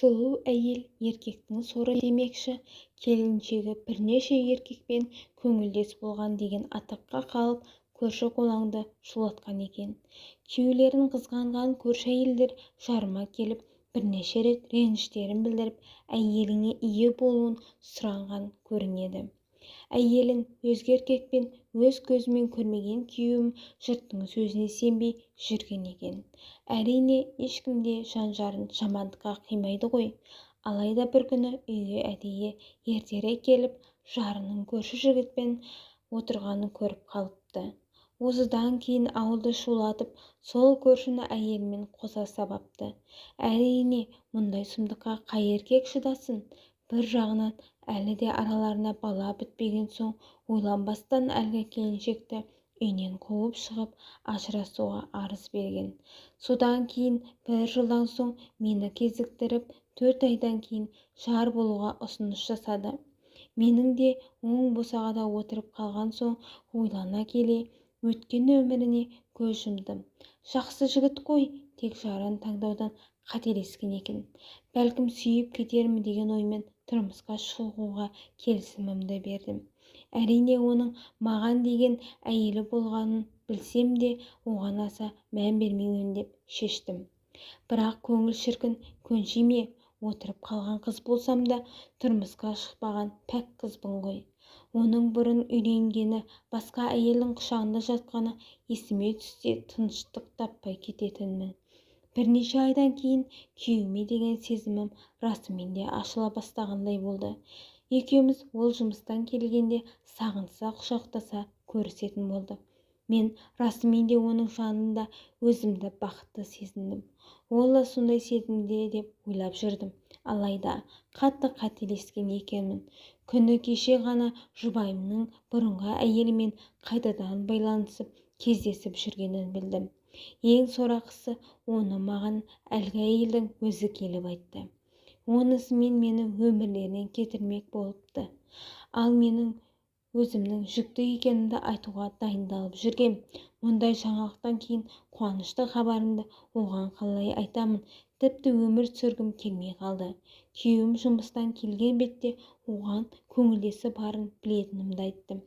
Сұлу әйел еркектің соры демекші, келіншегі бірнеше еркекпен көңілдес болған деген атаққа қалып көрші-қолаңды шулатқан екен. Күйеулерін қызғанған көрші әйелдер жарыма келіп бірнеше рет реніштерін білдіріп әйеліне ие болуын сұранған көрінеді. Әйелін өзге еркекпен өз көзімен көрмеген күйеуім жұрттың сөзіне сенбей жүрген екен. Әрине, ешкім де жан-жарын жамандыққа қимайды ғой. Алайда бір күні үйге әдейі ертерек келіп, жарының көрші жігітпен отырғанын көріп қалыпты. Осыдан кейін ауылды шулатып, сол көршіні әйелімен қоса сабапты. Әрине, мұндай сұмдыққа қай еркек шыдасын? Бір жағынан әлі де араларына бала бітпеген соң ойланбастан әлгі келіншекті үйінен қуып шығып ажырасуға арыз берген. Содан кейін бір жылдан соң мені кезіктіріп 4 айдан кейін жар болуға ұсыныс жасады. Менің де оң босағада отырып қалған соң ойлана келе өткен өміріне көз жұмдым. Жақсы жігіт қой, тек жарын таңдаудан қателескен екен. Бәлкім сүйіп кетермін деген оймен тұрмысқа шығуға келісімімді бердім. Әрине, оның маған деген әйелі болғанын білсем де оған аса мән бермеймін деп шештім. Бірақ көңіл шіркін көнши ме? Отырып қалған қыз болсам да тұрмысқа шықпаған пәк қызбын ғой. Оның бұрын үйленгені, басқа әйелдің құшағында жатқаны есіме түссе тыныштық таппай кететінмін. Бірнеше айдан кейін күйеуіме деген сезімім расымен де ашыла бастағандай болды. Екеуміз ол жұмыстан келгенде сағынса құшақтаса көрісетін болдық. Мен расымен де оның жанында өзімді бақытты сезіндім. Ол да сондай сезімде деп ойлап жүрдім. Алайда қатты қателескен екенмін. Күні кеше ғана жұбайымның бұрынғы әйелімен қайтадан байланысып кездесіп жүргенін білдім. Ең сорақысы, оны маған әлгі әйелдің өзі келіп айтты. Онысымен мені өмірлерінен кетірмек болыпты. Ал менің өзімнің жүкті екенімді айтуға дайындалып жүргем. Мұндай жаңалықтан кейін қуанышты хабарымды оған қалай айтамын? Тіпті өмір сүргім келмей қалды. Күйеуім жұмыстан келген бетте оған көңілдесі барын білетінімді айттым.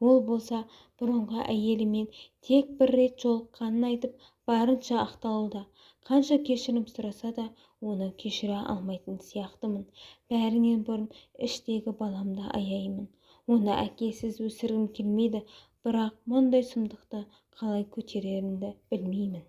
Ол болса бұрынғы әйелімен тек бір рет жолыққанын айтып, барынша ақталуда. Қанша кешірім сұраса да оны кешіре алмайтын сияқтымын. Бәрінен бұрын іштегі баламды аяймын. Оны әкесіз өсіргім келмейді, бірақ мұндай сұмдықты қалай көтерерімді білмеймін.